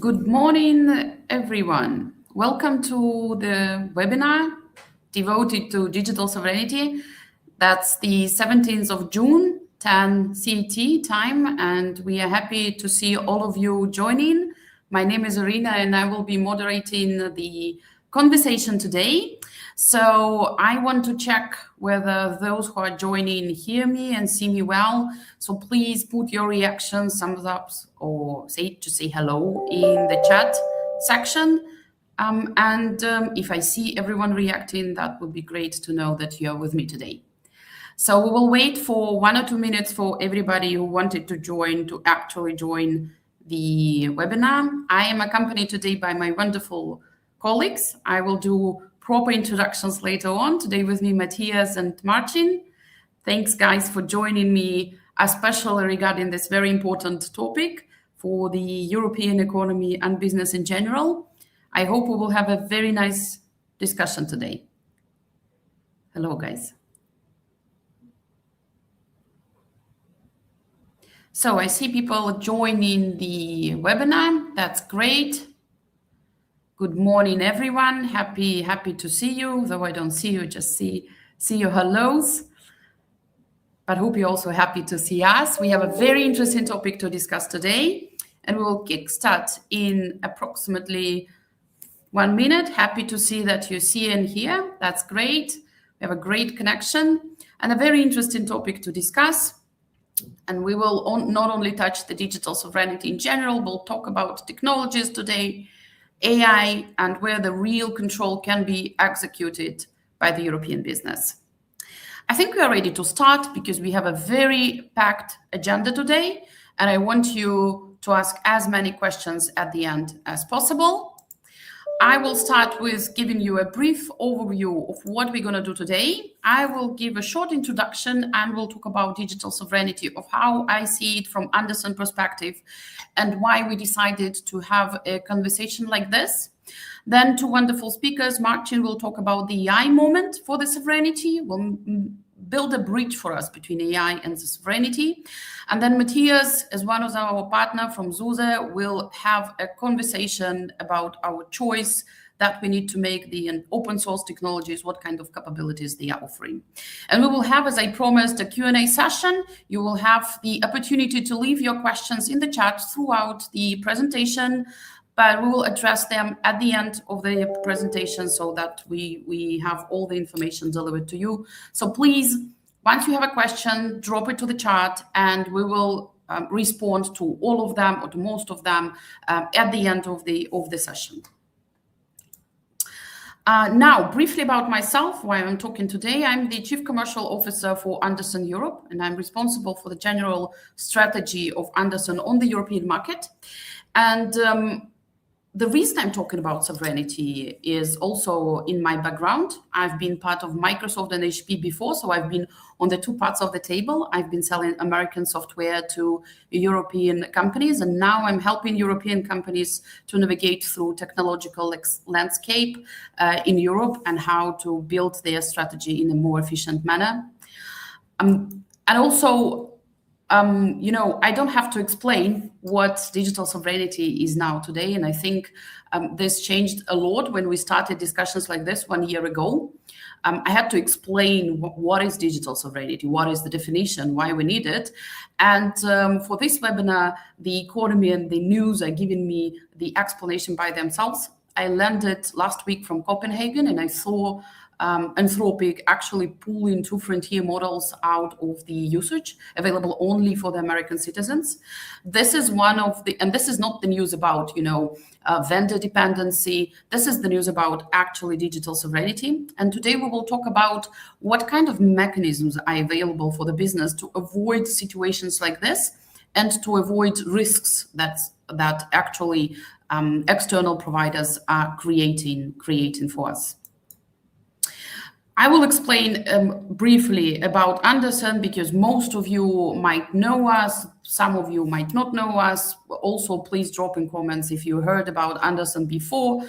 Good morning, everyone. Welcome to the webinar devoted to digital sovereignty. That's the 17th of June, 10 CET time, and we are happy to see all of you joining. My name is Irina, and I will be moderating the conversation today. So I want to check whether those who are joining hear me and see me well. So please put your reactions, thumbs ups, or say hello in the chat section. If I see everyone reacting, that would be great to know that you are with me today. So we will wait for 1 or 2 minutes for everybody who wanted to join to actually join the webinar. I am accompanied today by my wonderful colleagues. I will do proper introductions later on. Today with me, Matthias and Marcin. Thanks, guys, for joining me, especially regarding this very important topic for the European economy and business in general. I hope we will have a very nice discussion today. Hello, guys. So I see people joining the webinar. That's great. Good morning, everyone. Happy to see you. Though I don't see you, just see your hellos. But hope you're also happy to see us. We have a very interesting topic to discuss today, and we will kickstart in approximately 1 minute. Happy to see that you see and hear. That's great. We have a great connection and a very interesting topic to discuss. And we will not only touch the digital sovereignty in general, we'll talk about technologies today, AI, and where the real control can be executed by the European business. I think we are ready to start because we have a very packed agenda today, and I want you to ask as many questions at the end as possible. I will start with giving you a brief overview of what we're going to do today. I will give a short introduction and we'll talk about digital sovereignty, of how I see it from Andersen perspective and why we decided to have a conversation like this. Then two wonderful speakers, Marcin will talk about the AI moment for the sovereignty. We'll build a bridge for us between AI and the sovereignty. And then Matthias, as one of our partner from SUSE, will have a conversation about our choice that we need to make the open source technologies, what kind of capabilities they are offering. And we will have, as I promised, a Q&A session. You will have the opportunity to leave your questions in the chat throughout the presentation, but we will address them at the end of the presentation so that we have all the information delivered to you. So please, once you have a question, drop it to the chat and we will respond to all of them or to most of them at the end of the session. Now, briefly about myself, why I'm talking today. I'm the Chief Commercial Officer for Andersen Europe, and I'm responsible for the general strategy of Andersen on the European market. And the reason I'm talking about sovereignty is also in my background. I've been part of Microsoft and HP before, so I've been on the two parts of the table. I've been selling American software to European companies, and now I'm helping European companies to navigate through technological landscape in Europe and how to build their strategy in a more efficient manner. And also, I don't have to explain what digital sovereignty is now today. And I think this changed a lot when we started discussions like this 1 year ago. I had to explain what is digital sovereignty, what is the definition, why we need it. And for this webinar, the economy and the news are giving me the explanation by themselves. I landed last week from Copenhagen and I saw Anthropic actually pulling two frontier models out of the usage, available only for the American citizens. This is one of the, and this is not the news about, vendor dependency. This is the news about actually digital sovereignty. And today we will talk about what kind of mechanisms are available for the business to avoid situations like this and to avoid risks that actually external providers are creating for us. I will explain briefly about Andersen because most of you might know us, some of you might not know us. Also, please drop in comments if you heard about Andersen before.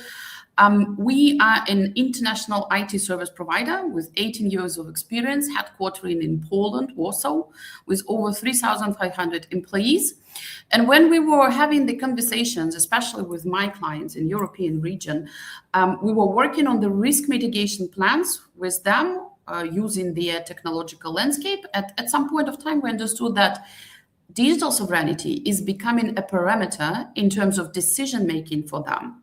We are an international IT service provider with 18 years of experience, headquartered in Poland, Warsaw, with over 3,500 employees. And when we were having the conversations, especially with my clients in European region, we were working on the risk mitigation plans with them using the technological landscape. At some point of time, we understood that digital sovereignty is becoming a parameter in terms of decision making for them.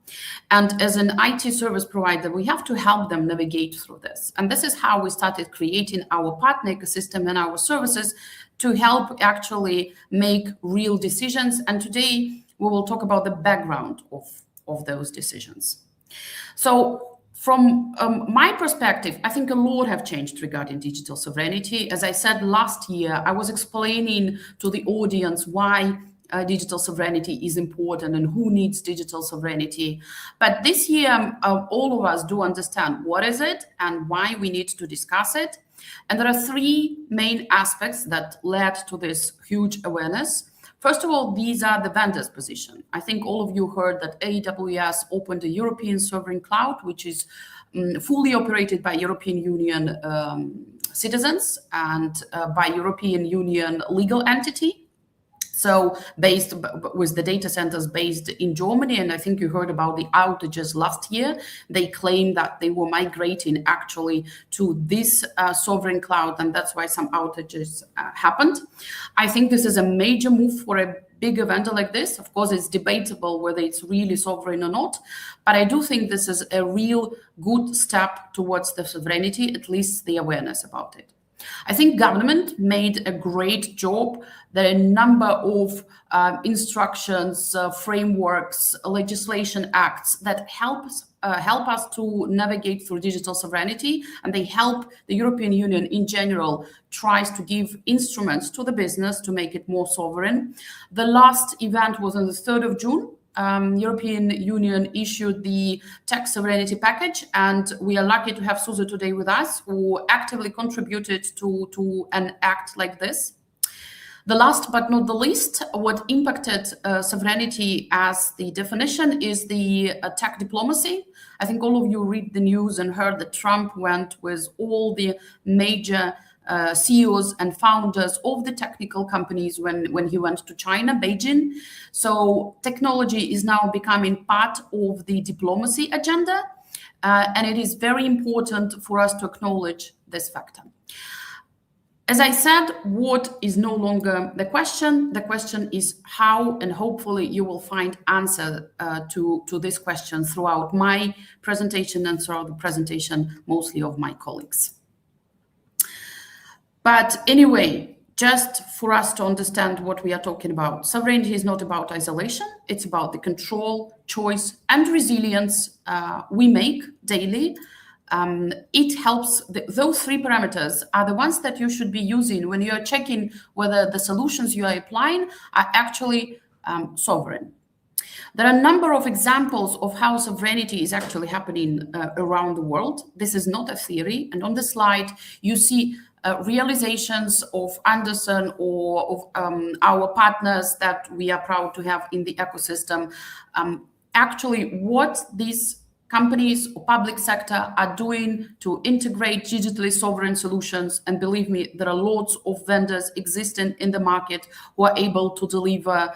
And as an IT service provider, we have to help them navigate through this. And this is how we started creating our partner ecosystem and our services to help actually make real decisions. And today we will talk about the background of those decisions. So from my perspective, I think a lot have changed regarding digital sovereignty. As I said last year, I was explaining to the audience why digital sovereignty is important and who needs digital sovereignty. But this year, all of us do understand what is it and why we need to discuss it. And there are three main aspects that led to this huge awareness. First of all, these are the vendors' position. I think all of you heard that AWS opened a European sovereign cloud, which is fully operated by European Union citizens and by European Union legal entity. So based with the data centers based in Germany, and I think you heard about the outages last year. They claimed that they were migrating actually to this sovereign cloud, and that's why some outages happened. I think this is a major move for a bigger vendor like this. Of course, it's debatable whether it's really sovereign or not, but I do think this is a real good step towards the sovereignty, at least the awareness about it. I think government made a great job. There are a number of instructions, frameworks, legislation acts that help us to navigate through digital sovereignty, and they help the European Union in general tries to give instruments to the business to make it more sovereign. The last event was on the 3rd of June. European Union issued the tech sovereignty package, and we are lucky to have SUSE today with us, who actively contributed to an act like this. The last but not the least, what impacted sovereignty as the definition is the tech diplomacy. I think all of you read the news and heard that Trump went with all the major CEOs and founders of the technical companies when he went to China, Beijing. So technology is now becoming part of the diplomacy agenda, and it is very important for us to acknowledge this factor. As I said, what is no longer the question. The question is how, and hopefully you will find answer to this question throughout my presentation and throughout the presentation mostly of my colleagues. But anyway, just for us to understand what we are talking about, sovereignty is not about isolation. It's about the control, choice, and resilience we make daily. It helps. Those three parameters are the ones that you should be using when you are checking whether the solutions you are applying are actually sovereign. There are a number of examples of how sovereignty is actually happening around the world. This is not a theory. And on the slide, you see realizations of Andersen or of our partners that we are proud to have in the ecosystem. Actually, what these companies or public sector are doing to integrate digitally sovereign solutions. And believe me, there are lots of vendors existing in the market who are able to deliver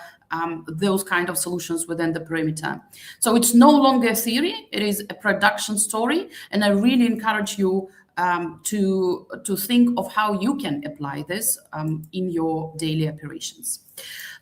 those kind of solutions within the perimeter. So it's no longer a theory, it is a production story. And I really encourage you to think of how you can apply this in your daily operations.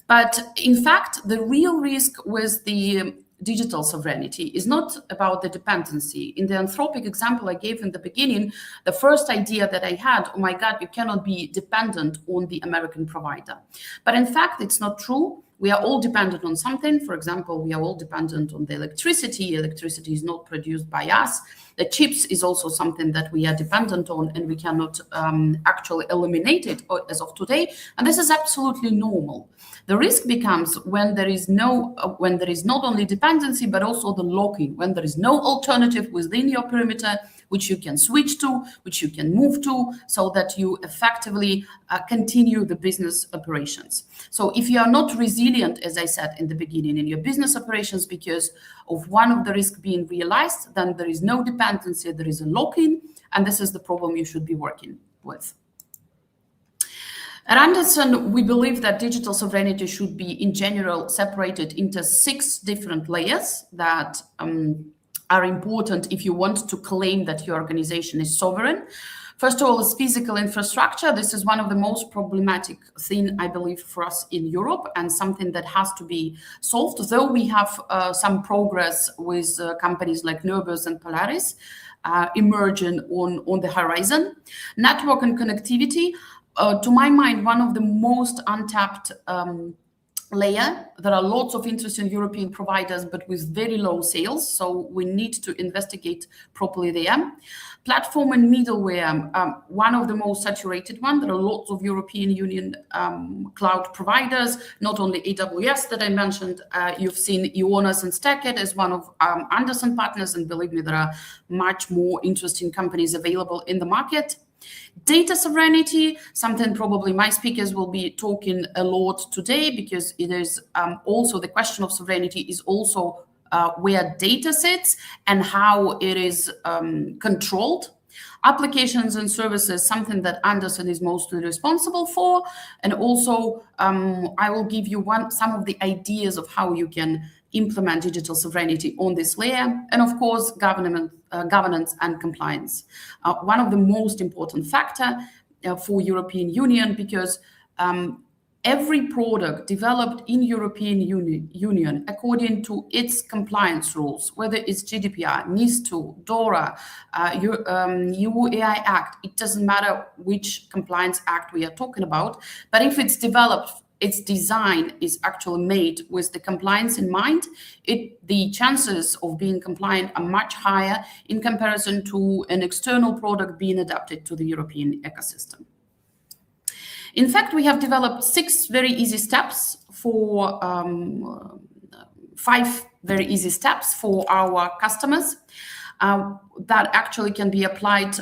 But in fact, the real risk with the digital sovereignty is not about the dependency. In the Anthropic example I gave in the beginning, the first idea that I had, oh my God, you cannot be dependent on the American provider. But in fact, it's not true. We are all dependent on something. For example, we are all dependent on the electricity. Electricity is not produced by us. The chips is also something that we are dependent on, and we cannot actually eliminate it as of today. And this is absolutely normal. The risk becomes when there is not only dependency, but also the locking, when there is no alternative within your perimeter, which you can switch to, which you can move to, so that you effectively continue the business operations. So if you are not resilient, as I said in the beginning, in your business operations because of one of the risks being realized, then there is no dependency, there is a lock-in, and this is the problem you should be working with. At Andersen, we believe that digital sovereignty should be, in general, separated into 6 different layers that are important if you want to claim that your organization is sovereign. First of all, is physical infrastructure. This is one of the most problematic things, I believe, for us in Europe, and something that has to be solved, though we have some progress with companies like Nurbus and Polaris emerging on the horizon. Network and connectivity. To my mind, one of the most untapped layer. There are lots of interesting European providers, but with very low sales, so we need to investigate properly there. Platform and middleware, one of the most saturated one. There are lots of European Union cloud providers, not only AWS that I mentioned. You've seen Ionas and StackIt as one of Andersen partners, and believe me, there are much more interesting companies available in the market. Data sovereignty, something probably my speakers will be talking a lot today, because it is also the question of sovereignty is also where data sits and how it is controlled. Applications and services, something that Andersen is mostly responsible for. And also I will give you some of the ideas of how you can implement digital sovereignty on this layer. And of course, governance and compliance. One of the most important factor for European Union, because every product developed in European Union according to its compliance rules, whether it's GDPR, NIS2, DORA, EU AI Act, it doesn't matter which compliance act we are talking about, but if it's developed, its design is actually made with the compliance in mind, the chances of being compliant are much higher in comparison to an external product being adapted to the European ecosystem. In fact, we have developed 6 very easy steps for 5 very easy steps for our customers that actually can be applied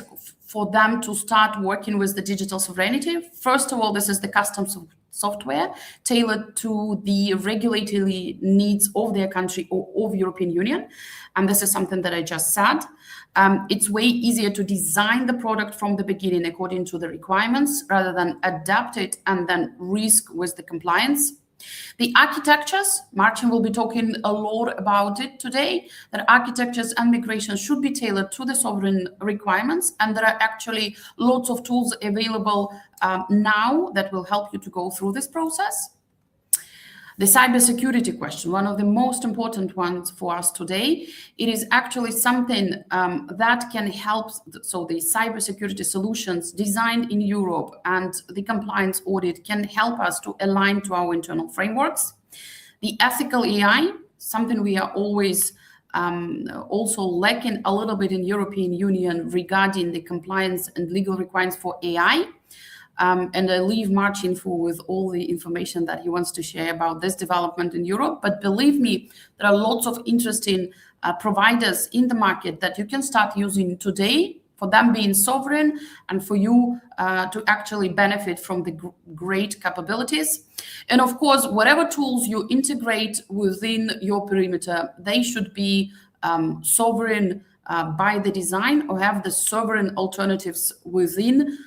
for them to start working with the digital sovereignty. First of all, this is the custom software tailored to the regulatory needs of their country or of European Union. And this is something that I just said. It's way easier to design the product from the beginning according to the requirements rather than adapt it and then risk with the compliance. The architectures, Marcin will be talking a lot about it today, that architectures and migration should be tailored to the sovereign requirements. And there are actually lots of tools available now that will help you to go through this process. The cybersecurity question, one of the most important ones for us today, it is actually something that can help. So the cybersecurity solutions designed in Europe and the compliance audit can help us to align to our internal frameworks. The ethical AI, something we are always also lacking a little bit in European Union regarding the compliance and legal requirements for AI. And I leave Marcin with all the information that he wants to share about this development in Europe. But believe me, there are lots of interesting providers in the market that you can start using today for them being sovereign and for you to actually benefit from the great capabilities. And of course, whatever tools you integrate within your perimeter, they should be sovereign by the design or have the sovereign alternatives within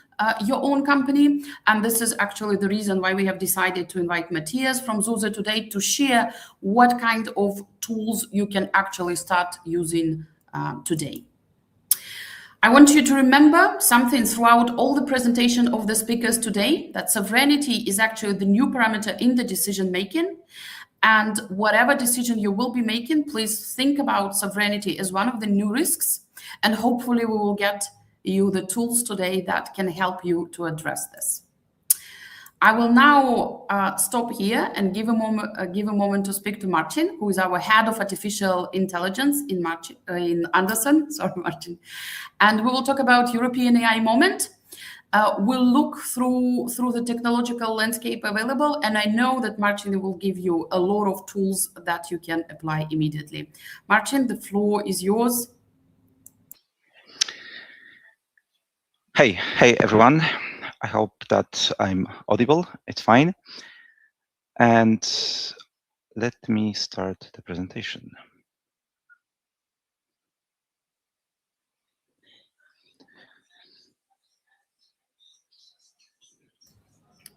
your own company. And this is actually the reason why we have decided to invite Matthias from SUSE today to share what kind of tools you can actually start using today. I want you to remember something throughout all the presentation of the speakers today, that sovereignty is actually the new parameter in the decision making. And whatever decision you will be making, please think about sovereignty as one of the new risks. And hopefully we will get you the tools today that can help you to address this. I will now stop here and give a moment to speak to Marcin, who is our head of artificial intelligence in Andersen. Sorry, Marcin. And we will talk about European AI moment. We'll look through the technological landscape available, and I know that Marcin will give you a lot of tools that you can apply immediately. Marcin, the floor is yours. Hey everyone. I hope that I'm audible. It's fine. And let me start the presentation.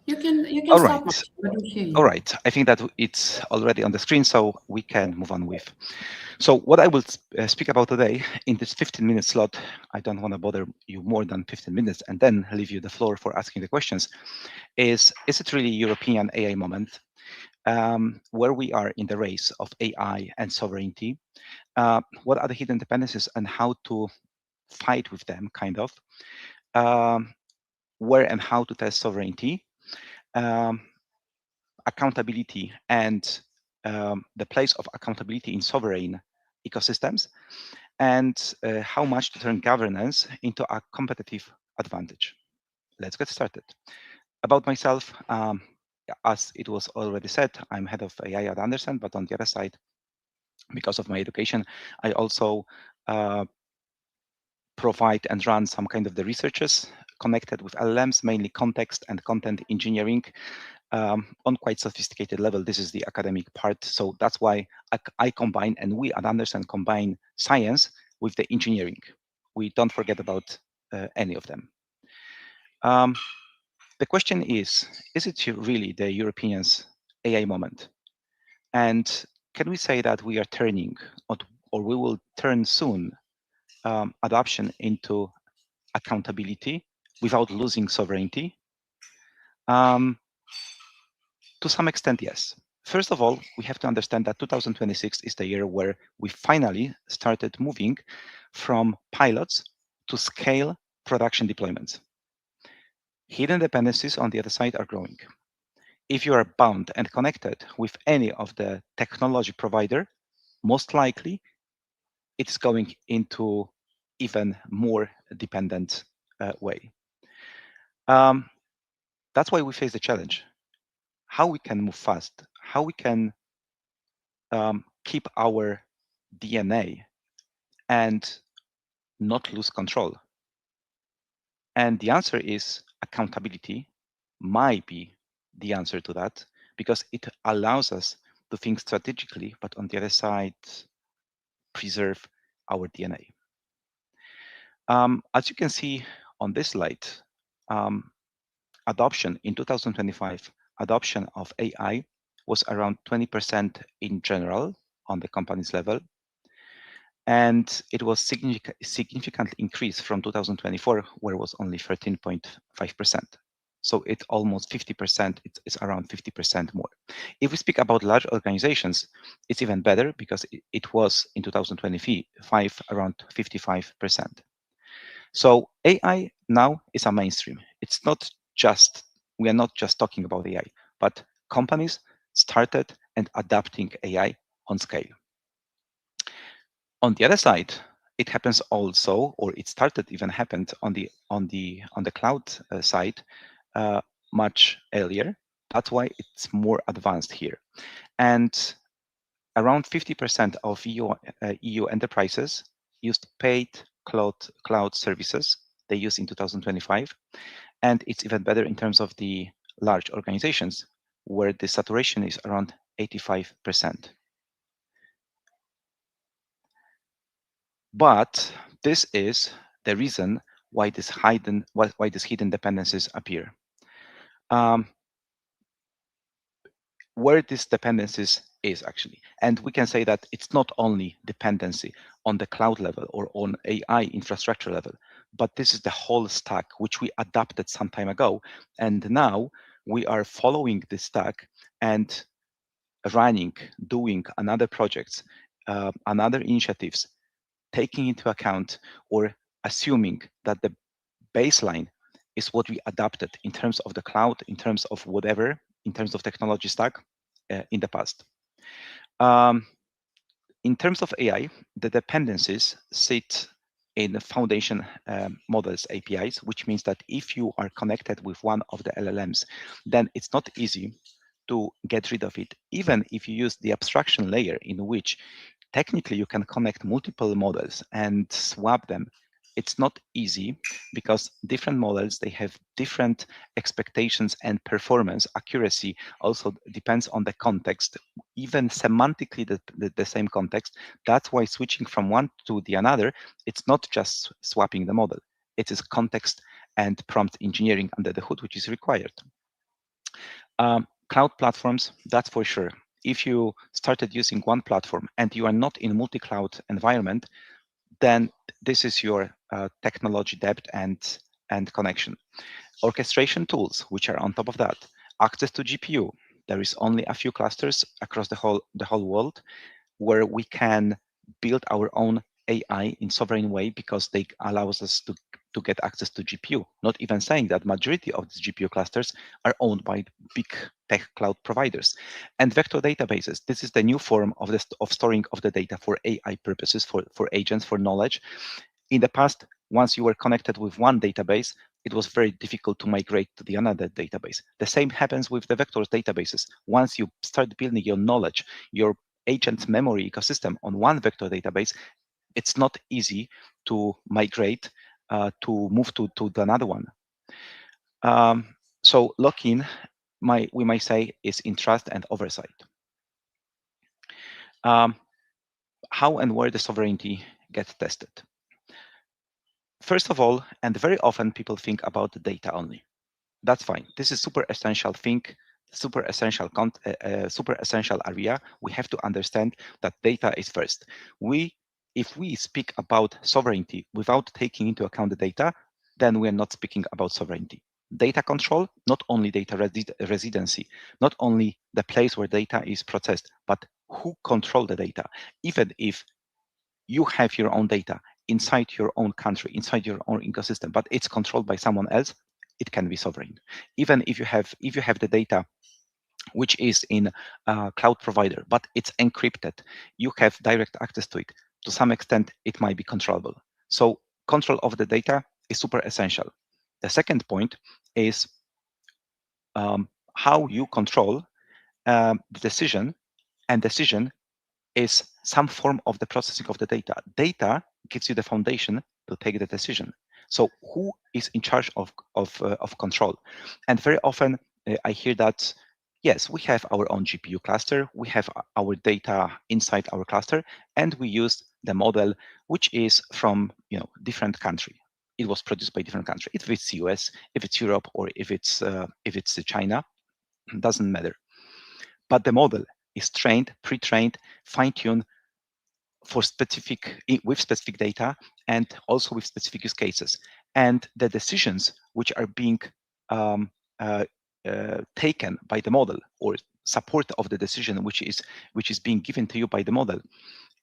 You can All start. right. I do hear you. All right. I think that it's already on the screen, so we can move on with. So what I will speak about today in this 15-minute slot, I don't want to bother you more than 15 minutes and then leave you the floor for asking the questions, is it really European AI moment? Where we are in the race of AI and sovereignty? What are the hidden dependencies and how to fight with them, kind of? Where and how to test sovereignty? Um, accountability and the place of accountability in sovereign ecosystems, and how much to turn governance into a competitive advantage. Let's get started. About myself, as it was already said, I'm head of AI at Andersen, but on the other side, because of my education, I also provide and run some kind of the researches connected with LLMs, mainly context and content engineering on quite sophisticated level. This is the academic part. So that's why I combine, and we at Andersen combine science with the engineering. We don't forget about any of them. The question is it really the Europeans' AI moment? And can we say that we are turning, or we will turn soon, adoption into accountability without losing sovereignty? To some extent, yes. First of all, we have to understand that 2026 is the year where we finally started moving from pilots to scale production deployments. Hidden dependencies on the other side are growing. If you are bound and connected with any of the technology provider, most likely it's going into even more dependent way. That's why we face the challenge. How we can move fast, how we can keep our DNA and not lose control. And the answer is accountability might be the answer to that, because it allows us to think strategically, but on the other side, preserve our DNA. As you can see on this slide, adoption in 2025, adoption of AI was around 20% in general on the company's level. And it was significant increase from 2024, where it was only 13.5%. So it's almost 50%, it's around 50% more. If we speak about large organizations, it's even better, because it was in 2025 around 55%. So AI now is a mainstream. It's not just, we are not just talking about AI, but companies started and adapting AI on scale. On the other side, it happens also, or it started even happened on the cloud side much earlier. That's why it's more advanced here. And around 50% of EU enterprises used paid cloud services they use in 2025. And it's even better in terms of the large organizations, where the saturation is around 85%. But this is the reason why these hidden dependencies appear. Where these dependencies is actually, and we can say that it's not only dependency on the cloud level or on AI infrastructure level, but this is the whole stack which we adapted some time ago, and now we are following this stack and running, doing another projects, another initiatives, taking into account or assuming that the baseline is what we adapted in terms of the cloud, in terms of whatever, in terms of technology stack in the past. In terms of AI, the dependencies sit in the foundation models APIs, which means that if you are connected with one of the LLMs, then it's not easy to get rid of it, even if you use the abstraction layer, in which technically you can connect multiple models and swap them. it's not easy because different models, they have different expectations, and performance accuracy also depends on the context, even semantically the same context. That's why switching from one to the another, it's not just swapping the model. It is context and prompt engineering under the hood, which is required. Cloud platforms, that's for sure. If you started using one platform and you are not in multi-cloud environment, then this is your technology debt and connection. Orchestration tools, which are on top of that. Access to GPU. There is only a few clusters across the whole world where we can build our own AI in sovereign way because they allow us to get access to GPU. Not even saying that majority of these GPU clusters are owned by big tech cloud providers. And vector databases. This is the new form of storing of the data for AI purposes, for agents, for knowledge. In the past, once you were connected with one database, it was very difficult to migrate to the another database. The same happens with the vectors databases. Once you start building your knowledge, your agent memory ecosystem on one vector database, it's not easy to migrate, to move to another one. So lock-in, we might say, is in trust and oversight. How and where the sovereignty gets tested? First of all, and very often people think about the data only. That's fine. This is super essential thing, super essential area. We have to understand that data is first. If we speak about sovereignty without taking into account the data, then we are not speaking about sovereignty. Data control, not only data residency, not only the place where data is processed, but who control the data. Even if you have your own data inside your own country, inside your own ecosystem, but it's controlled by someone else, it can be sovereign. Even if you have the data which is in a cloud provider, but it's encrypted, you have direct access to it. To some extent, it might be controllable. So control of the data is super essential. The second point is how you control the decision, and decision is some form of the processing of the data. Data gives you the foundation to take the decision. So who is in charge of control? And very often I hear that, yes, we have our own GPU cluster, we have our data inside our cluster, and we use the model which is from different country. It was produced by different country. If it's US, if it's Europe, or if it's China, doesn't matter. But the model is trained, pre-trained, fine-tuned with specific data and also with specific use cases. And the decisions which are being taken by the model, or support of the decision which is being given to you by the model,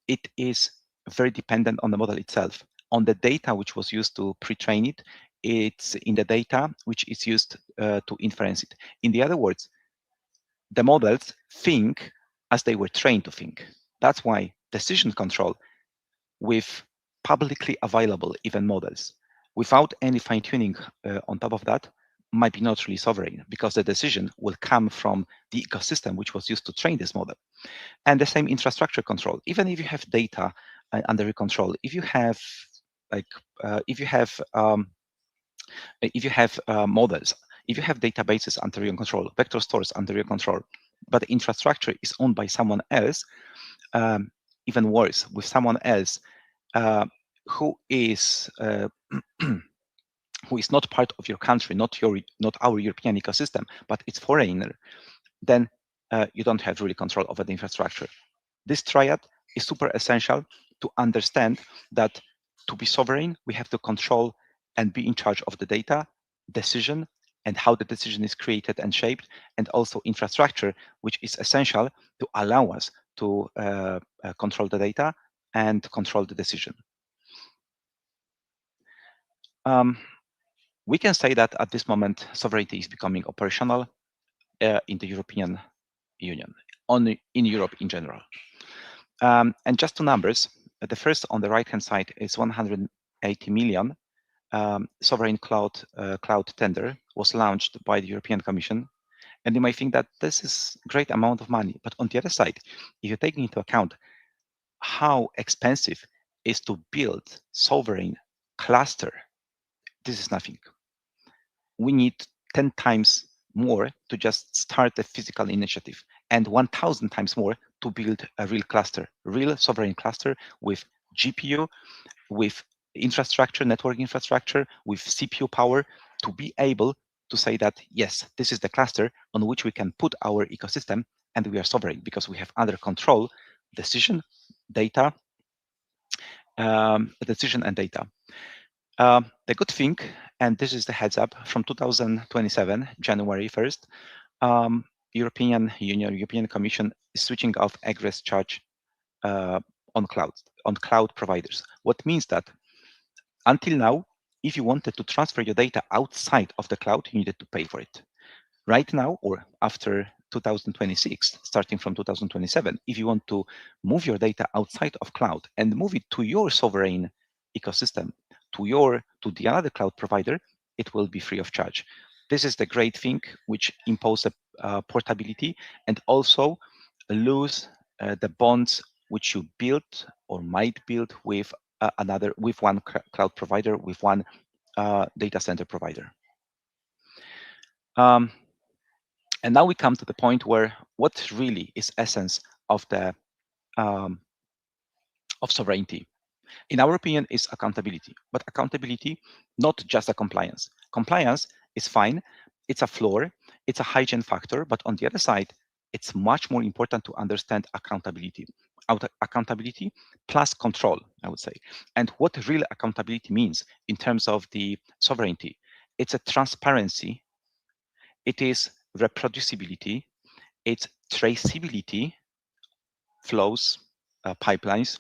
it is very dependent on the model itself, on the data which was used to pre-train it. It's in the data which is used to inference it. In the other words, the models think as they were trained to think. That's why decision control with publicly available even models, without any fine-tuning on top of that, might be not really sovereign, because the decision will come from the ecosystem which was used to train this model. And the same infrastructure control. Even if you have data under your control, if you have models, if you have databases under your control, vector stores under your control, but the infrastructure is owned by someone else, even worse, with someone else who is not part of your country, not our European ecosystem, but it's foreigner, then you don't have really control over the infrastructure. This triad is super essential to understand that to be sovereign, we have to control and be in charge of the data, decision, and how the decision is created and shaped, and also infrastructure, which is essential to allow us to control the data and control the decision. We can say that at this moment, sovereignty is becoming operational in the European Union, in Europe in general. And just two numbers. The first on the right-hand side is 180 million sovereign cloud tender was launched by the European Commission. And you might think that this is a great amount of money. But on the other side, if you take into account how expensive it is to build sovereign cluster, this is nothing. We need 10 times more to just start a physical initiative, and 1,000 times more to build a real cluster, real sovereign cluster with GPU, with infrastructure, network infrastructure, with CPU power, to be able to say that, yes, this is the cluster on which we can put our ecosystem, and we are sovereign because we have under control decision, data, decision and data. The good thing, and this is the heads up, from 2027, January 1st, European Union, European Commission is switching off egress charge on cloud providers. What means that until now, if you wanted to transfer your data outside of the cloud, you needed to pay for it. Right now, or after 2026, starting from 2027, if you want to move your data outside of cloud and move it to your sovereign ecosystem, to the other cloud provider, it will be free of charge. This is the great thing which imposes portability and also lose the bonds which you built or might build with with one cloud provider, with one data center provider. And now we come to the point where what really is essence of the of sovereignty. In our opinion, is accountability. But accountability, not just a compliance. Compliance is fine. It's a floor. It's a hygiene factor. But on the other side, it's much more important to understand accountability. Accountability plus control, I would say. And what real accountability means in terms of the sovereignty, it's a transparency. It is reproducibility. It's traceability, flows, pipelines,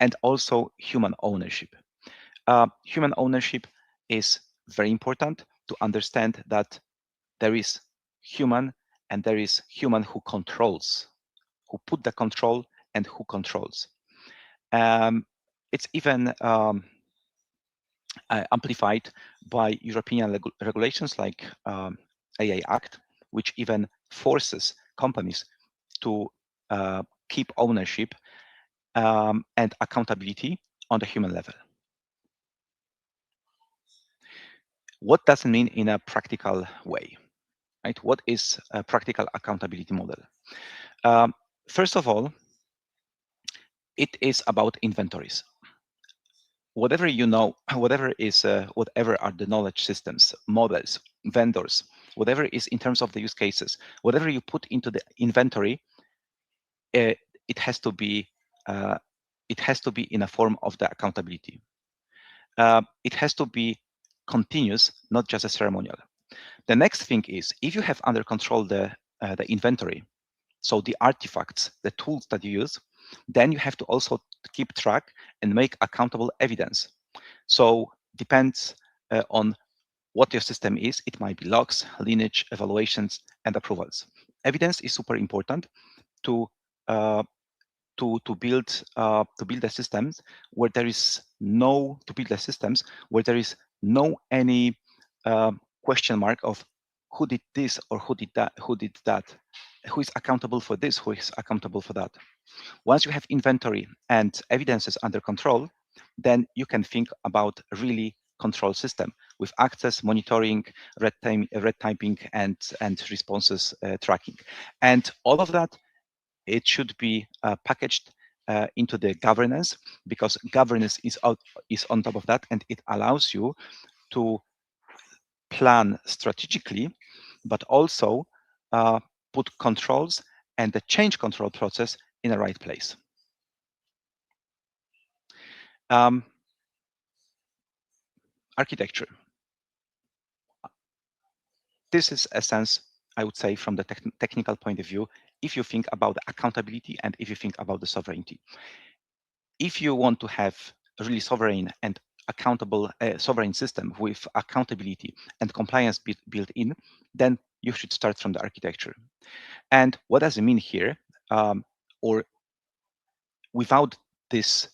and also human ownership. Human ownership is very important to understand that there is human and there is human who controls, who put the control and who controls. It's even amplified by European regulations like AI Act, which even forces companies to keep ownership and accountability on the human level. What does it mean in a practical way? Right? What is a practical accountability model? First of all, it is about inventories. Whatever you know, whatever are the knowledge systems, models, vendors, whatever is in terms of the use cases, whatever you put into the inventory, it has to be in a form of the accountability. It has to be continuous, not just a ceremonial. The next thing is, if you have under control the inventory, so the artifacts, the tools that you use, then you have to also keep track and make accountable evidence. So depends on what your system is. It might be logs, lineage, evaluations, and approvals. Evidence is super important to build the systems where there is no any question mark of who did this or who did that, who is accountable for this, who is accountable for that. Once you have inventory and evidences under control, then you can think about a really control system with access, monitoring, red typing, and responses tracking. And all of that, it should be packaged into the governance, because governance is on top of that, and it allows you to plan strategically, but also put controls and the change control process in the right place. Architecture. This is a sense, I would say, from the technical point of view, if you think about the accountability and if you think about the sovereignty. If you want to have a really sovereign and accountable sovereign system with accountability and compliance built in, then you should start from the architecture. And what does it mean here? Or without this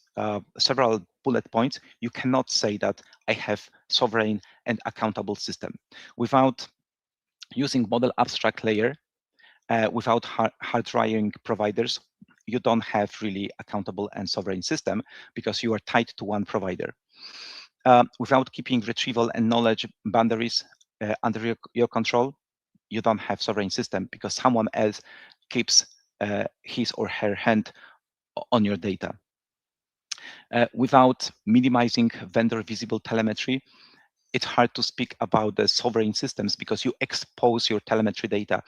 several bullet points, you cannot say that I have sovereign and accountable system. Without using model abstract layer, without hardwiring providers, you don't have really accountable and sovereign system, because you are tied to one provider. Without keeping retrieval and knowledge boundaries under your control, you don't have sovereign system, because someone else keeps his or her hand on your data. Without minimizing vendor visible telemetry, it's hard to speak about the sovereign systems, because you expose your telemetry data,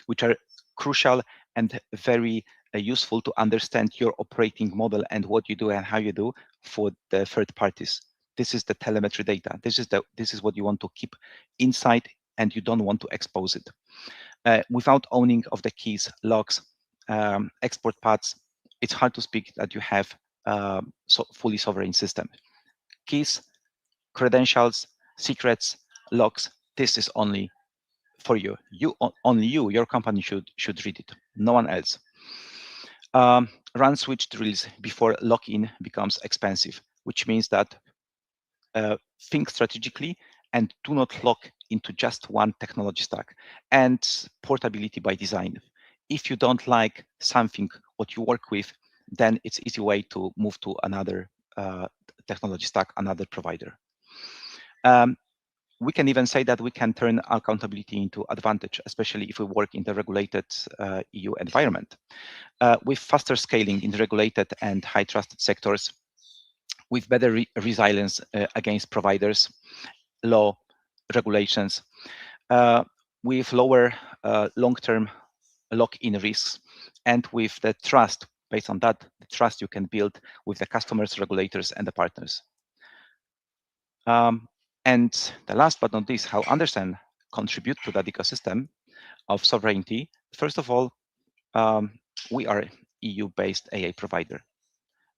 which are crucial and very useful to understand your operating model and what you do and how you do for the third parties. This is the telemetry data. This is what you want to keep inside, and you don't want to expose it. Without owning of the keys, logs, export paths, it's hard to speak that you have fully sovereign system. Keys, credentials, secrets, logs, this is only for you. Only your company should read it, no one else. Run switch drills before lock-in becomes expensive, which means that think strategically and do not lock into just one technology stack. And portability by design. If you don't like something what you work with, then it's easy way to move to another technology stack, another provider. We can even say that we can turn accountability into advantage, especially if we work in the regulated EU environment. With faster scaling in regulated and high trusted sectors, with better resilience against providers, law, regulations, with lower long-term lock-in risks, and with the trust, based on that, the trust you can build with the customers, regulators, and the partners. And the last but not least, how Andersen contribute to that ecosystem of sovereignty. First of all, we are EU-based AI provider.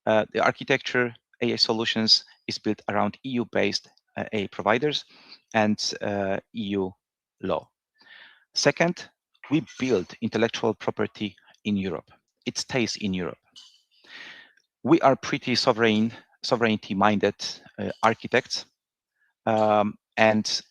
The architecture, AI solutions is built around EU-based AI providers and EU law. Second, we build intellectual property in Europe. It stays in Europe. We are pretty sovereignty-minded architects, and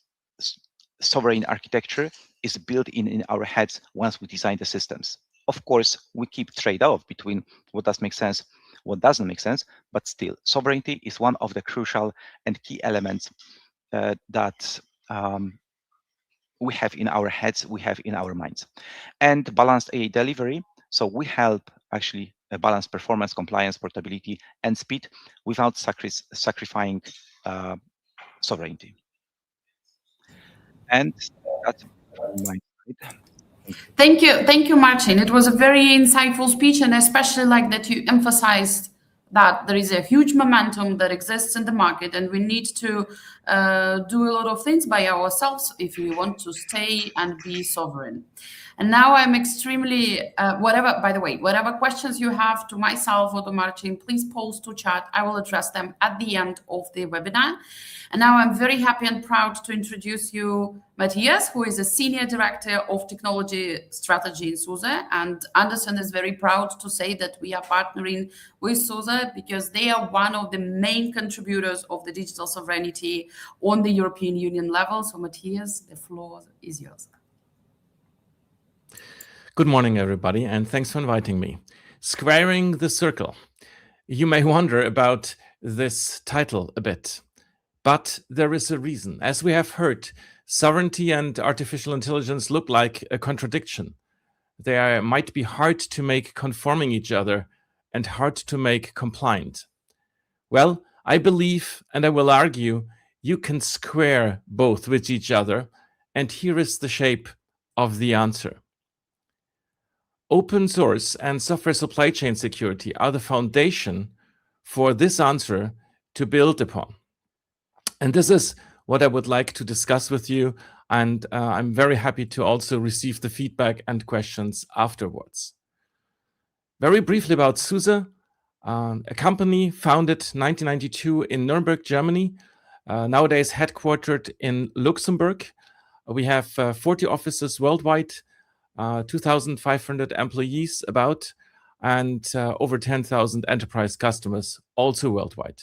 sovereign architecture is built in our heads once we design the systems. Of course, we keep trade-off between what does make sense, what doesn't make sense, but still, sovereignty is one of the crucial and key elements that we have in our heads, we have in our minds. And balanced AI delivery, so we help actually balance performance, compliance, portability, and speed without sacrificing sovereignty. And that's from my side. Thank you, Marcin. It was a very insightful speech, and especially like that you emphasized that there is a huge momentum that exists in the market, and we need to do a lot of things by ourselves if we want to stay and be sovereign. And now I'm extremely, whatever questions you have to myself or to Marcin, please post to chat. I will address them at the end of the webinar. And now I'm very happy and proud to introduce you Matthias, who is a Senior Director of Technology Strategy in SUSE. And Andersen is very proud to say that we are partnering with SUSE because they are one of the main contributors of the digital sovereignty on the European Union level. So Matthias, the floor is yours. Good morning, everybody, and thanks for inviting me. Squaring the circle. You may wonder about this title a bit, but there is a reason. As we have heard, sovereignty and artificial intelligence look like a contradiction. They might be hard to make conforming each other and hard to make compliant. Well, I believe, and I will argue, you can square both with each other, and here is the shape of the answer. Open source and software supply chain security are the foundation for this answer to build upon. And this is what I would like to discuss with you. And I'm very happy to also receive the feedback and questions afterwards. Very briefly about SUSE, a company founded 1992 in Nuremberg, Germany, nowadays headquartered in Luxembourg. We have 40 offices worldwide, 2,500 employees about, and over 10,000 enterprise customers also worldwide.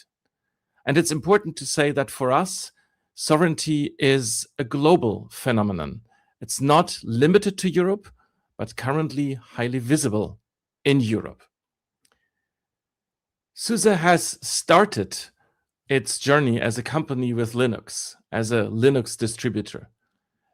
And it's important to say that for us, sovereignty is a global phenomenon. It's not limited to Europe, but currently highly visible in Europe. SUSE has started its journey as a company with Linux, as a Linux distributor.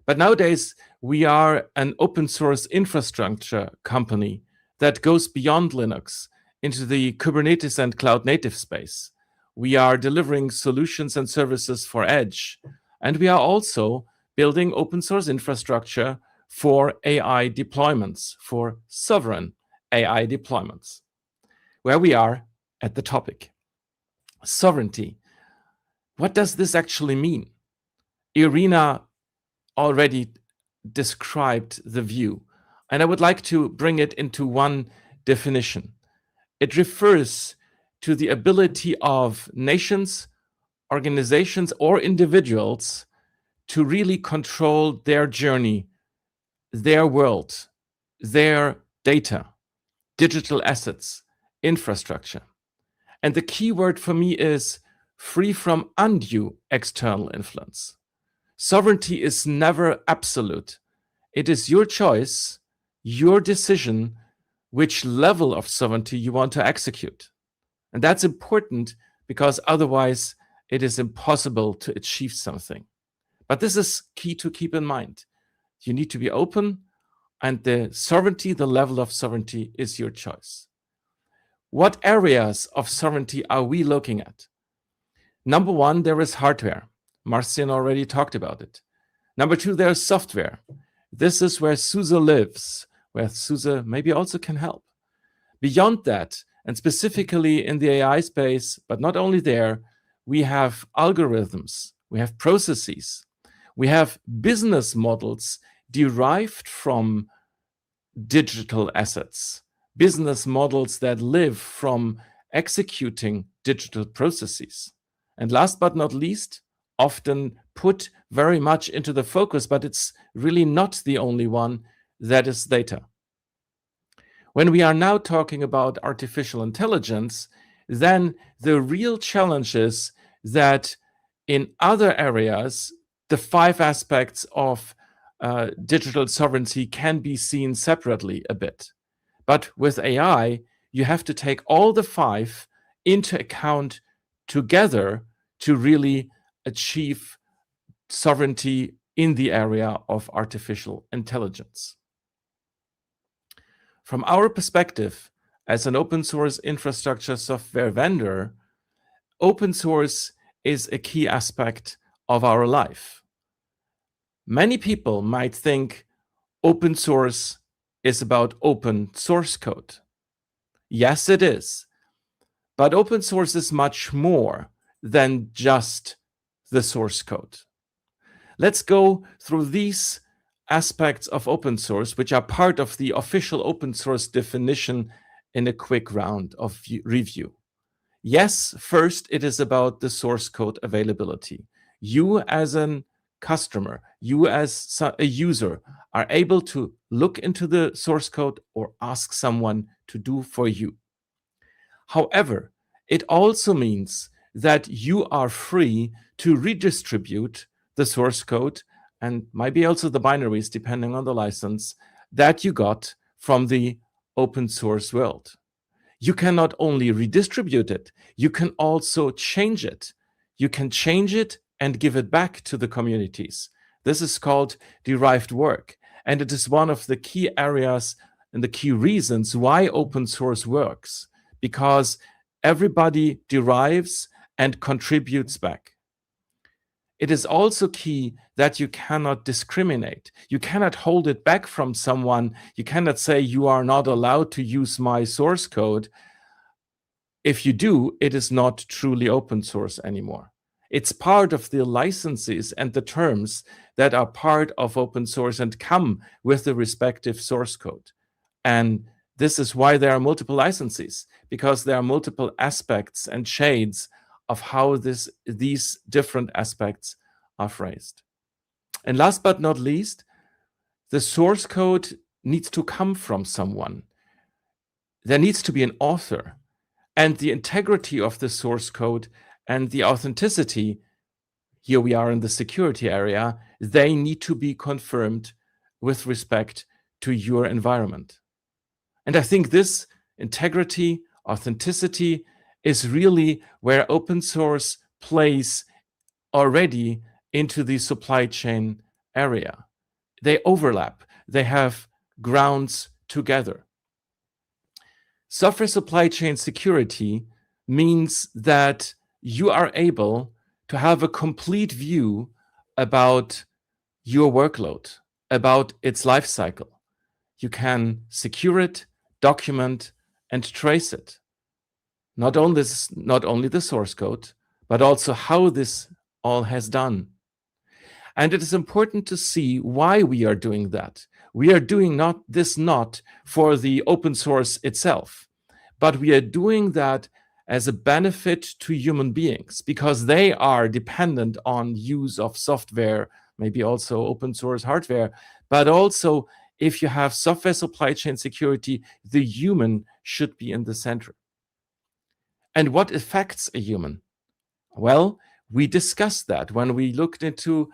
But nowadays, we are an open source infrastructure company that goes beyond Linux into the Kubernetes and cloud native space. We are delivering solutions and services for Edge, and we are also building open source infrastructure for AI deployments, for sovereign AI deployments. Where we are at the topic. Sovereignty. What does this actually mean? Irina already described the view, and I would like to bring it into one definition. It refers to the ability of nations, organizations, or individuals to really control their journey, their world, their data, digital assets, infrastructure. And the key word for me is free from undue external influence. Sovereignty is never absolute. It is your choice, your decision, which level of sovereignty you want to execute. And that's important because otherwise it is impossible to achieve something. But this is key to keep in mind. You need to be open, and the sovereignty, the level of sovereignty is your choice. What areas of sovereignty are we looking at? Number one, there is hardware. Marcin already talked about it. Number two, there is software. This is where SUSE lives, where SUSE maybe also can help. Beyond that, and specifically in the AI space, but not only there, we have algorithms, we have processes, we have business models derived from digital assets, business models that live from executing digital processes. And last but not least, often put very much into the focus, but it's really not the only one, that is data. When we are now talking about artificial intelligence, then the real challenge is that in other areas, the 5 aspects of digital sovereignty can be seen separately a bit. But with AI, you have to take all the 5 into account together to really achieve sovereignty in the area of artificial intelligence. From our perspective, as an open source infrastructure software vendor, open source is a key aspect of our life. Many people might think open source is about open source code. Yes, it is. But open source is much more than just the source code. Let's go through these aspects of open source, which are part of the official open source definition, in a quick round of review. Yes, first, it is about the source code availability. You as a customer, you as a user are able to look into the source code or ask someone to do for you. However, it also means that you are free to redistribute the source code and maybe also the binaries, depending on the license, that you got from the open source world. You can not only redistribute it, you can also change it. You can change it and give it back to the communities. This is called derived work. And it is one of the key areas and the key reasons why open source works, because everybody derives and contributes back. It is also key that you cannot discriminate. You cannot hold it back from someone. You cannot say you are not allowed to use my source code. If you do, it is not truly open source anymore. It's part of the licenses and the terms that are part of open source and come with the respective source code. And this is why there are multiple licenses, because there are multiple aspects and shades of how these different aspects are phrased. And last but not least, the source code needs to come from someone. There needs to be an author, and the integrity of the source code and the authenticity, here we are in the security area, they need to be confirmed with respect to your environment. And I think this integrity, authenticity is really where open source plays already into the supply chain area. They overlap. They have grounds together. Software supply chain security means that you are able to have a complete view about your workload, about its life cycle. You can secure it, document, and trace it. Not only the source code, but also how this all has done. And it is important to see why we are doing that. We are doing not for the open source itself, but we are doing that as a benefit to human beings because they are dependent on use of software, maybe also open source hardware, but also if you have software supply chain security, the human should be in the center. And what affects a human? Well, we discussed that when we looked into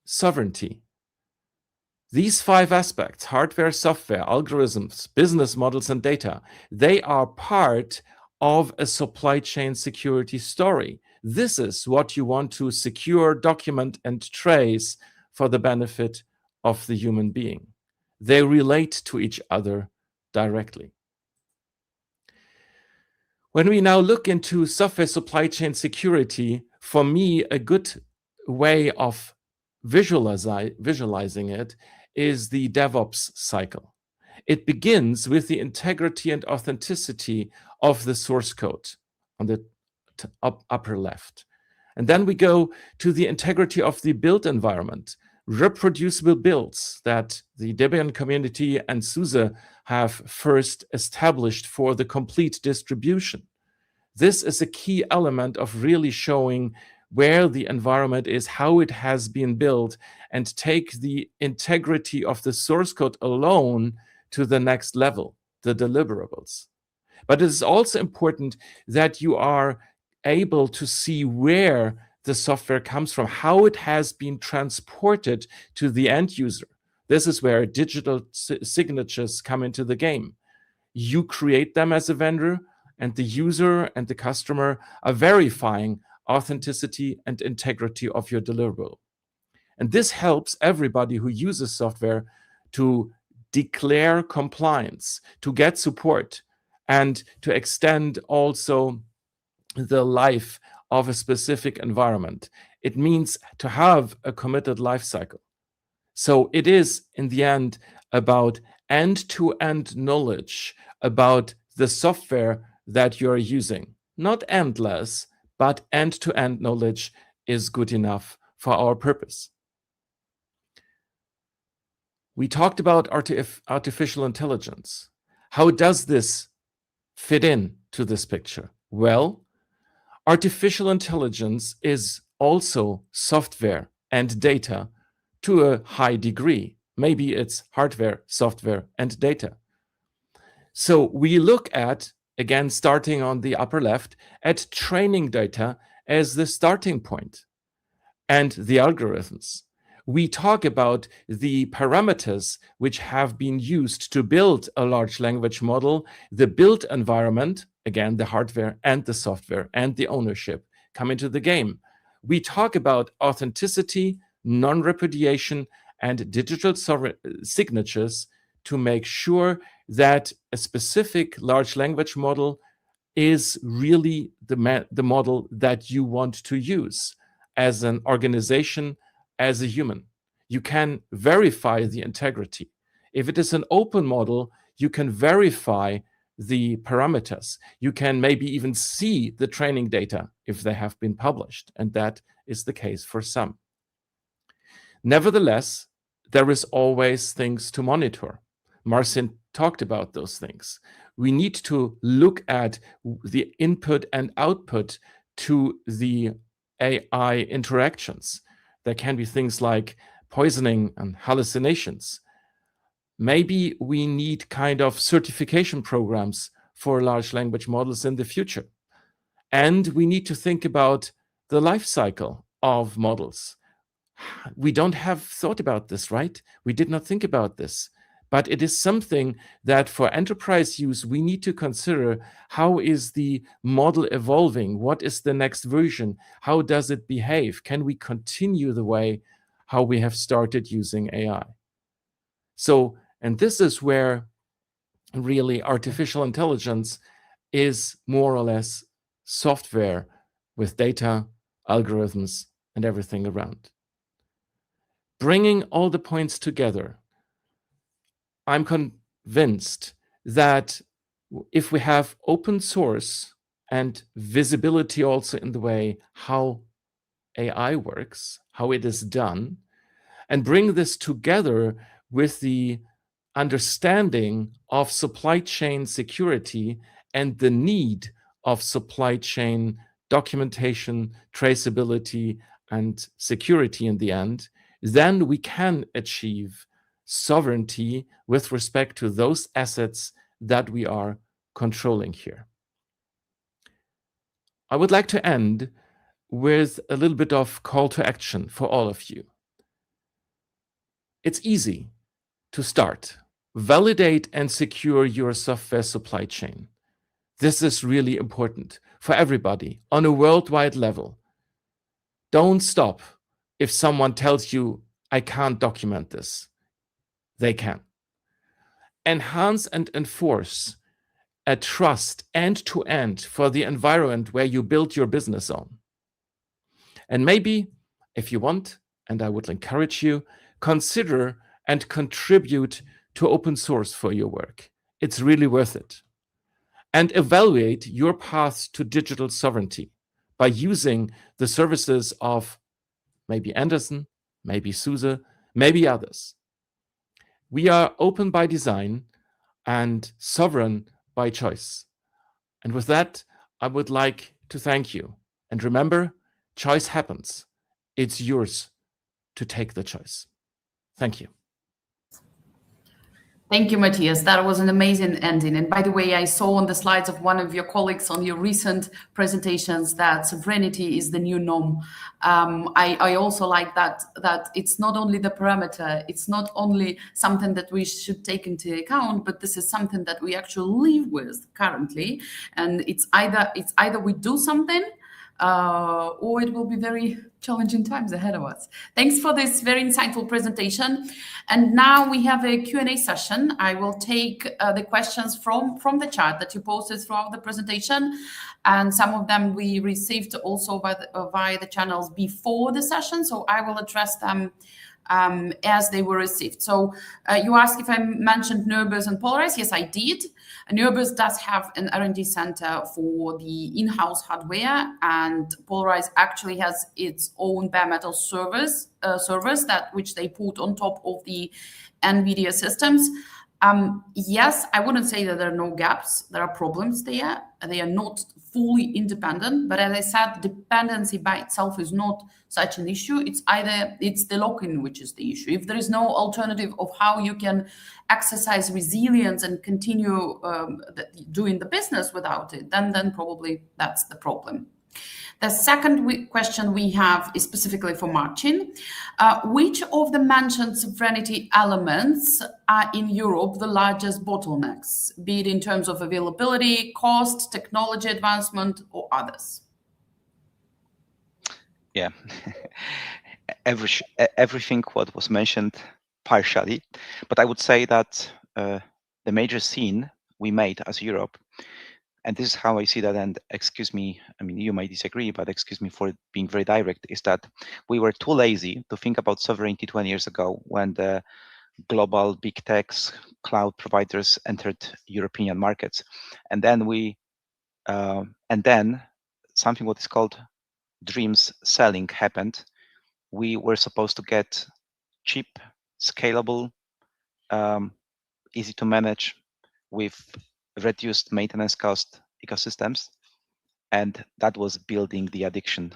sovereignty. These 5 aspects, hardware, software, algorithms, business models, and data, they are part of a supply chain security story. This is what you want to secure, document, and trace for the benefit of the human being. They relate to each other directly. When we now look into software supply chain security, for me, a good way of visualizing it is the DevOps cycle. It begins with the integrity and authenticity of the source code on the upper left. And then we go to the integrity of the build environment, reproducible builds that the Debian community and SUSE have first established for the complete distribution. This is a key element of really showing where the environment is, how it has been built, and take the integrity of the source code alone to the next level, the deliverables. But it is also important that you are able to see where the software comes from, how it has been transported to the end user. This is where digital signatures come into the game. You create them as a vendor, and the user and the customer are verifying authenticity and integrity of your deliverable. And this helps everybody who uses software to declare compliance, to get support, and to extend also the life of a specific environment. It means to have a committed life cycle. So it is, in the end, about end-to-end knowledge about the software that you're using. Not endless, but end-to-end knowledge is good enough for our purpose. We talked about artificial intelligence. How does this fit in to this picture? Well, artificial intelligence is also software and data to a high degree. Maybe it's hardware, software, and data. So we look at, again, starting on the upper left, at training data as the starting point and the algorithms. We talk about the parameters which have been used to build a large language model, the built environment, again, the hardware and the software and the ownership come into the game. We talk about authenticity, non-repudiation, and digital signatures to make sure that a specific large language model is really the model that you want to use as an organization, as a human. You can verify the integrity. If it is an open model, you can verify the parameters. You can maybe even see the training data if they have been published, and that is the case for some. Nevertheless, there is always things to monitor. Marcin talked about those things. We need to look at the input and output to the AI interactions. There can be things like poisoning and hallucinations. Maybe we need kind of certification programs for large language models in the future. And we need to think about the life cycle of models. We don't have thought about this, right? We did not think about this. but it is something that for enterprise use, we need to consider how is the model evolving? What is the next version? How does it behave? Can we continue the way how we have started using AI? So, and this is where really artificial intelligence is more or less software with data, algorithms, and everything around. Bringing all the points together, I'm convinced that if we have open source and visibility also in the way how AI works, how it is done, and bring this together with the understanding of supply chain security and the need of supply chain documentation, traceability, and security in the end, then we can achieve sovereignty with respect to those assets that we are controlling here. I would like to end with a little bit of call to action for all of you. It's easy to start. Validate and secure your software supply chain. This is really important for everybody on a worldwide level. Don't stop if someone tells you, I can't document this. They can. Enhance and enforce a trust end-to-end for the environment where you build your business on. And maybe, if you want, and I would encourage you, consider and contribute to open source for your work. It's really worth it. And evaluate your path to digital sovereignty by using the services of maybe Andersen, maybe SUSE, maybe others. We are open by design and sovereign by choice. And with that, I would like to thank you. And remember, choice happens. It's yours to take the choice. Thank you. Thank you, Matthias. That was an amazing ending. And by the way, I saw on the slides of one of your colleagues on your recent presentations that sovereignty is the new norm. I also like that it's not only the parameter, it's not only something that we should take into account, but this is something that we actually live with currently. And it's either we do something or it will be very challenging times ahead of us. Thanks for this very insightful presentation. And now we have a Q&A session. I will take the questions from the chat that you posted throughout the presentation. And some of them we received also via the channels before the session. So I will address them as they were received. So you asked if I mentioned Nurbers and Polarize. Yes, I did. Nurbers does have an R&D center for the in-house hardware, and Polarize actually has its own bare metal servers which they put on top of the NVIDIA systems. Yes, I wouldn't say that there are no gaps. There are problems there. They are not fully independent, but as I said, dependency by itself is not such an issue. It's the lock-in which is the issue. If there is no alternative of how you can exercise resilience and continue doing the business without it, then probably that's the problem. The second question we have is specifically for Marcin. Which of the mentioned sovereignty elements are in Europe the largest bottlenecks, be it in terms of availability, cost, technology advancement, or others? Yeah, everything what was mentioned partially, but I would say that the major scene we made as Europe, and this is how I see that, and excuse me, I mean, you may disagree, but excuse me for being very direct, is that we were too lazy to think about sovereignty 20 years ago when the global big techs, cloud providers entered European markets. And then something what is called dreams selling happened. We were supposed to get cheap, scalable, easy to manage with reduced maintenance cost ecosystems, and that was building the addiction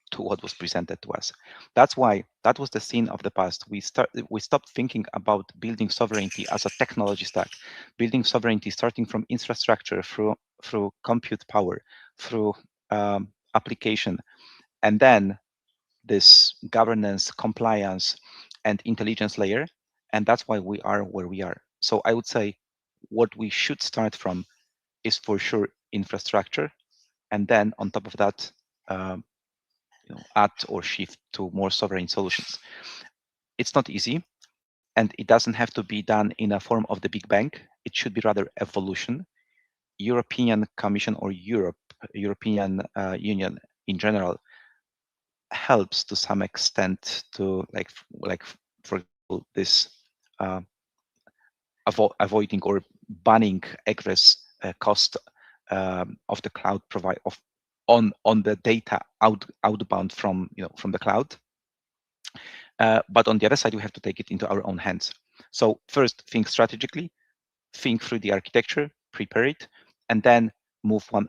to what was presented to us. That's why that was the scene of the past. We stopped thinking about building sovereignty as a technology stack, building sovereignty starting from infrastructure through compute power, through application, and then this governance, compliance, and intelligence layer. And that's why we are where we are. So I would say what we should start from is for sure infrastructure, and then on top of that, add or shift to more sovereign solutions. It's not easy, and it doesn't have to be done in a form of the big bang. It should be rather evolution. European Commission or European Union in general helps to some extent to like for example this avoiding or banning egress cost of the cloud provide on the data outbound from from the cloud. But on the other side, we have to take it into our own hands. So first, think strategically, think through the architecture, prepare it, and then move one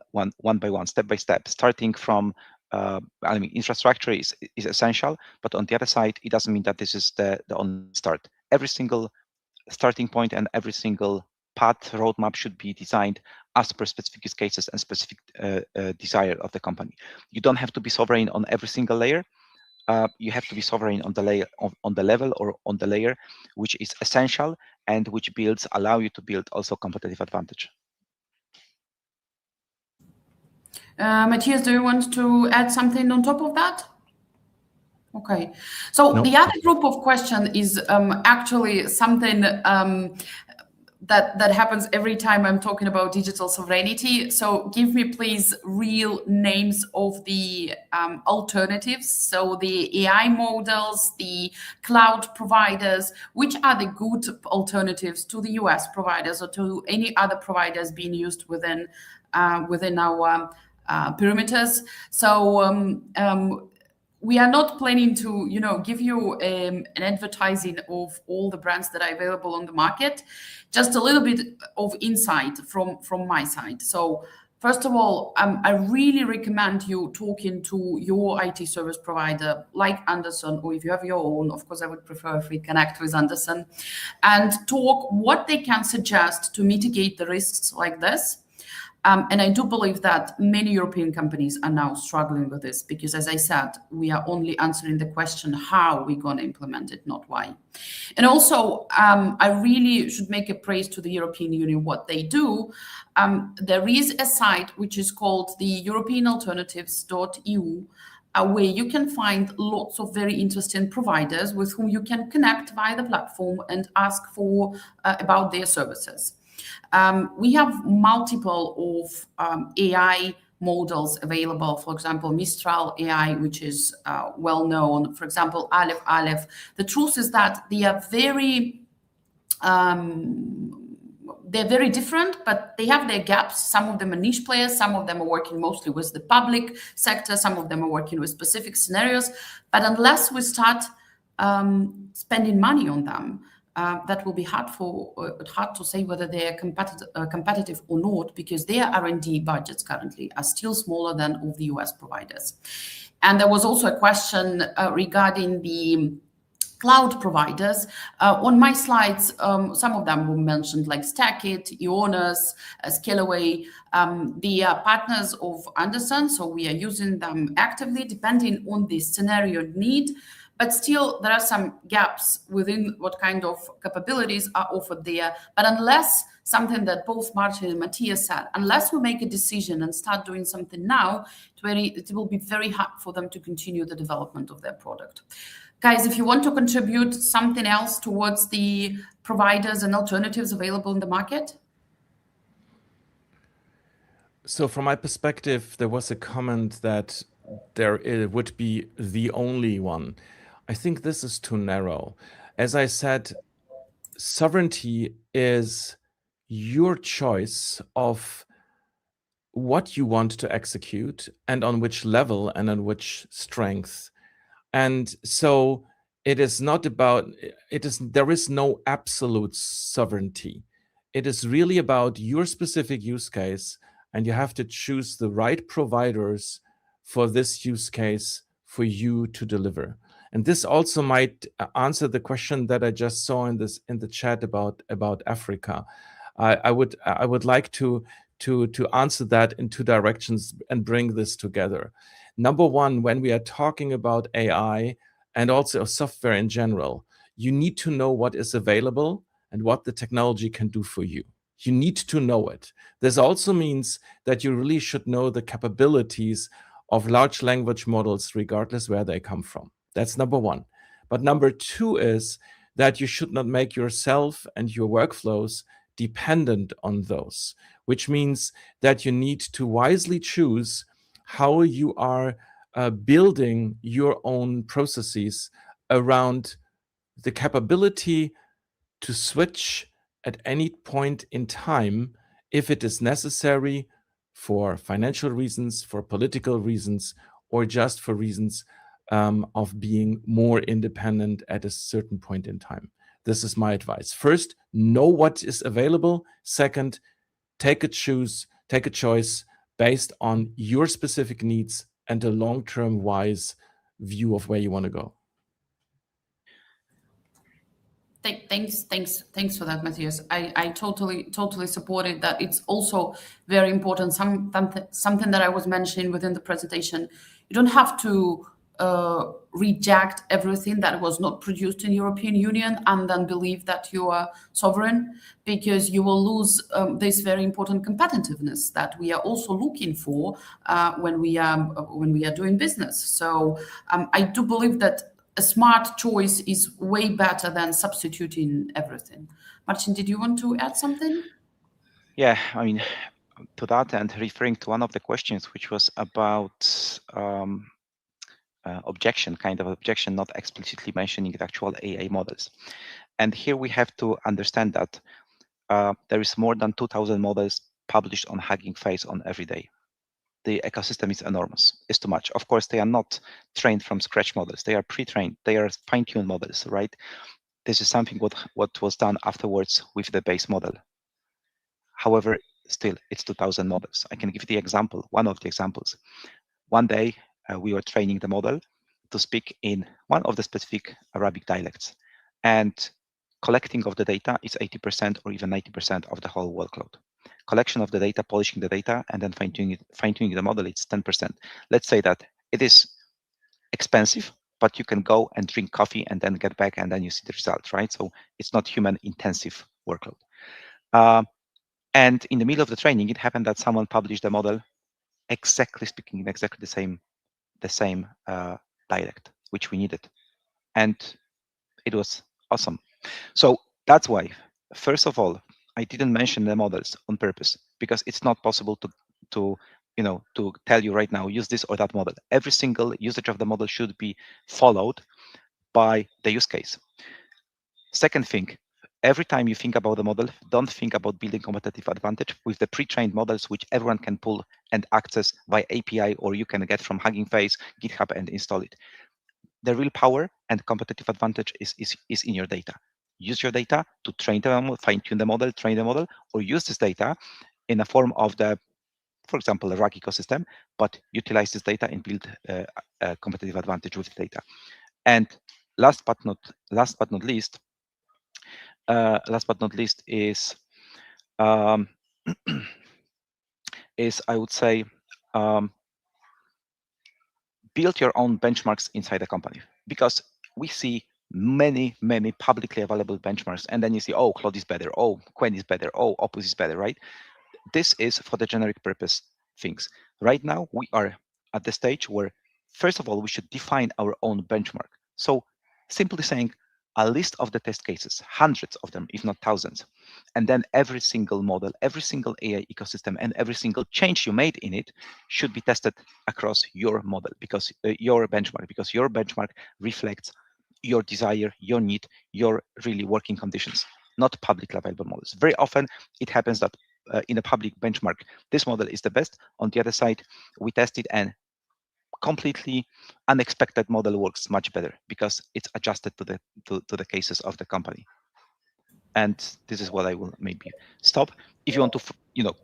by one, step by step, starting from I mean, infrastructure is essential, but on the other side, it doesn't mean that this is the only start. Every single starting point and every single path roadmap should be designed as per specific use cases and specific desire of the company. You don't have to be sovereign on every single layer. You have to be sovereign on the layer, on the level or on the layer which is essential and which allow you to build also competitive advantage. Matthias, do you want to add something on top of that? Okay, so the other group of question is actually something that happens every time I'm talking about digital sovereignty. So give me please real names of the alternatives. So the AI models, the cloud providers, which are the good alternatives to the US providers or to any other providers being used within our perimeters. So we are not planning to, give you an advertising of all the brands that are available on the market. Just a little bit of insight from my side. So first of all, I really recommend you talking to your IT service provider like Andersen, or if you have your own, of course, I would prefer if we connect with Andersen, and talk what they can suggest to mitigate the risks like this. And I do believe that many European companies are now struggling with this because, as I said, we are only answering the question how we're going to implement it, not why. And also, I really should make a praise to the European Union, what they do. There is a site which is called the EuropeanAlternatives.eu, where you can find lots of very interesting providers with whom you can connect via the platform and ask for about their services. We have multiple of AI models available. For example, Mistral AI, which is well known. For example, Aleph. The truth is that they are very different, but they have their gaps. Some of them are niche players. Some of them are working mostly with the public sector. Some of them are working with specific scenarios. But unless we start spending money on them, that will be hard to say whether they are competitive or not, because their R&D budgets currently are still smaller than of the US providers. And there was also a question regarding the cloud providers. On my slides, some of them were mentioned, like Stackit, Ionos, Scalaway. They are partners of Andersen, so we are using them actively depending on the scenario need. But still, there are some gaps within what kind of capabilities are offered there. But unless something that both Marcin and Matthias said, unless we make a decision and start doing something now, it will be very hard for them to continue the development of their product. Guys, if you want to contribute something else towards the providers and alternatives available in the market. So from my perspective, there was a comment that it would be the only one. I think this is too narrow. As I said, sovereignty is your choice of what you want to execute and on which level and on which strength. And so it is not about, there is no absolute sovereignty. It is really about your specific use case, and you have to choose the right providers for this use case for you to deliver. And this also might answer the question that I just saw in the chat about Africa. I would like to answer that in two directions and bring this together. Number one, when we are talking about AI and also software in general, you need to know what is available and what the technology can do for you. You need to know it. This also means that you really should know the capabilities of large language models, regardless where they come from. That's number one. But number two is that you should not make yourself and your workflows dependent on those, which means that you need to wisely choose how you are building your own processes around the capability to switch at any point in time if it is necessary for financial reasons, for political reasons, or just for reasons of being more independent at a certain point in time. This is my advice. First, know what is available. Second, take a choice based on your specific needs and a long-term wise view of where you want to go. Thanks for that, Matthias. I totally supported that. It's also very important. Something that I was mentioning within the presentation. You don't have to reject everything that was not produced in European Union and then believe that you are sovereign, because you will lose this very important competitiveness that we are also looking for when we are doing business. So I do believe that a smart choice is way better than substituting everything. Marcin, did you want to add something? Yeah, I mean, to that, and referring to one of the questions, which was about objection, not explicitly mentioning the actual AI models. And here we have to understand that there is more than 2,000 models published on Hugging Face on every day. The ecosystem is enormous. It's too much. Of course, they are not trained from scratch models. They are pre-trained. They are fine-tuned models, right? This is something what was done afterwards with the base model. However, still, it's 2,000 models. I can give you the example, one of the examples. One day, we were training the model to speak in one of the specific Arabic dialects. And collecting of the data is 80% or even 90% of the whole workload. Collection of the data, polishing the data, and then fine-tuning the model, it's 10%. Let's say that it is expensive, but you can go and drink coffee and then get back and then you see the results, right? So it's not human-intensive workload. And in the middle of the training, it happened that someone published a model exactly speaking in exactly the same dialect, which we needed. And it was awesome. So that's why, first of all, I didn't mention the models on purpose, because it's not possible to tell you right now, use this or that model. Every single usage of the model should be followed by the use case. Second thing, every time you think about the model, don't think about building competitive advantage with the pre-trained models, which everyone can pull and access via API, or you can get from Hugging Face, GitHub, and install it. The real power and competitive advantage is in your data. Use your data to train the model, fine-tune the model, train the model, or use this data in a form of for example, a RAG ecosystem, but utilize this data and build a competitive advantage with the data. And last but not least is I would say build your own benchmarks inside the company, because we see many publicly available benchmarks, and then you see, oh, Claude is better, oh, Quen is better, oh, Opus is better, right? This is for the generic purpose things. Right now, we are at the stage where, first of all, we should define our own benchmark. So simply saying a list of the test cases, hundreds of them, if not thousands, and then every single model, every single AI ecosystem, and every single change you made in it should be tested across your model, because your benchmark reflects your desire, your need, your really working conditions, not publicly available models. Very often it happens that in a public benchmark, this model is the best. On the other side, we test it and completely unexpected model works much better because it's adjusted to the cases of the company. And this is what I will maybe stop. If you want to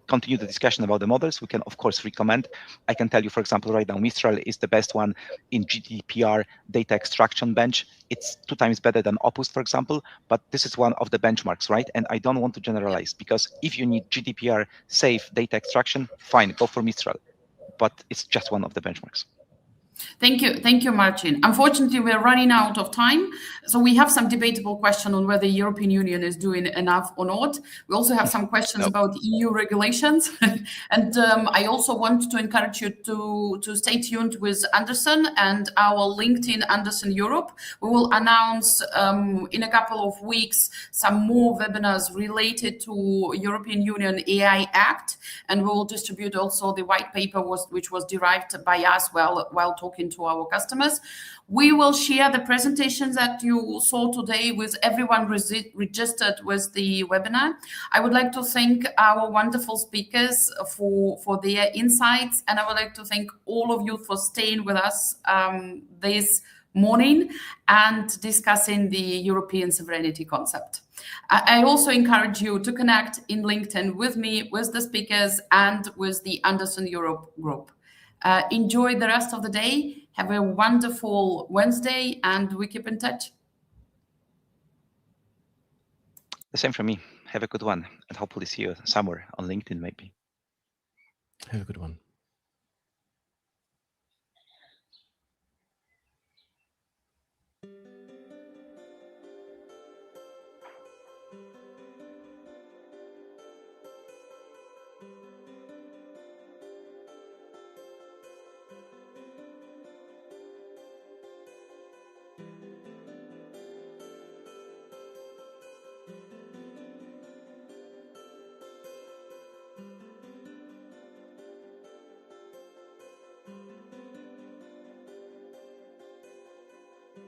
continue the discussion about the models, we can of course recommend. I can tell you, for example, right now Mistral is the best one in GDPR data extraction bench. It's 2 times better than Opus, for example, but this is one of the benchmarks, right? And I don't want to generalize, because if you need GDPR safe data extraction, fine, go for Mistral, but it's just one of the benchmarks. Thank you, Marcin. Unfortunately, we're running out of time, so we have some debatable question on whether the European Union is doing enough or not. We also have some questions about EU regulations, and I also want to encourage you to stay tuned with Andersen and our LinkedIn Andersen Europe. We will announce in a couple of weeks some more webinars related to European Union AI Act, and we will distribute also the white paper which was derived by us while talking to our customers. We will share the presentations that you saw today with everyone registered with the webinar. I would like to thank our wonderful speakers for their insights, and I would like to thank all of you for staying with us this morning and discussing the European sovereignty concept. I also encourage you to connect in LinkedIn with me, with the speakers, and with the Andersen Europe group. Enjoy the rest of the day. Have a wonderful Wednesday, and we keep in touch. The same for me. Have a good one, and hopefully see you somewhere on LinkedIn, maybe. Have a good one.